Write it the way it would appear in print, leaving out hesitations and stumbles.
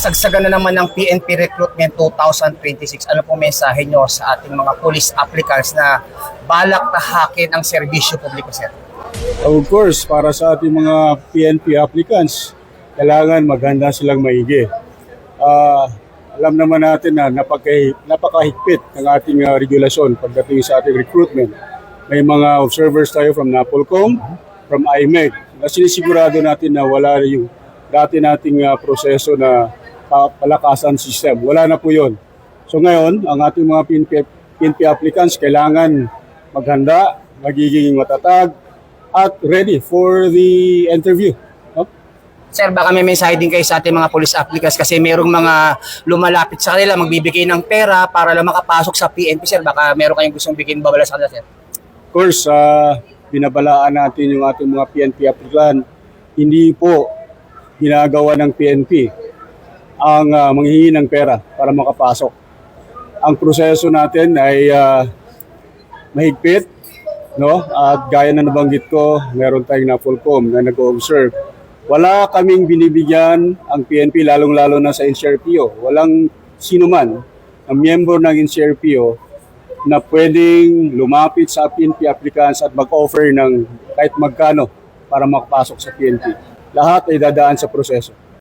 Kasagsagan na naman ng PNP Recruitment 2026. Ano po mensahe nyo sa ating mga police applicants na balak tahakin ang serbisyo publiko, sir? Of course, para sa ating mga PNP applicants, kailangan maghanda silang maigi. Alam naman natin na napakahigpit ng ating regulasyon pagdating sa ating recruitment. May mga observers tayo from NAPOLCOM, from IMEC, na sinisigurado natin na wala yung dati nating proseso na palakasan system. Wala na po yun. So ngayon, ang ating mga PNP applicants kailangan maghanda, magiging matatag, at ready for the interview. Sir, baka may mensahe din kayo sa ating mga police applicants kasi mayroong mga lumalapit sa kanila, magbibigay ng pera para lang makapasok sa PNP, sir. Baka meron kayong gustong bigyan babala sa kanila, sir. Of course, binabalaan natin yung ating mga PNP applicant. Hindi po ginagawa ng PNP ang manghihingi ng pera para makapasok. Ang proseso natin ay mahigpit, no? At gaya na nabanggit ko, meron tayong NAPOLCOM na nag-observe. Wala kaming binibigyan ang PNP, lalong-lalo na sa NCRPO. Walang sino man ang miyembro ng NCRPO na pwedeng lumapit sa PNP applicants at mag-offer ng kahit magkano para makapasok sa PNP. Lahat ay dadaan sa proseso.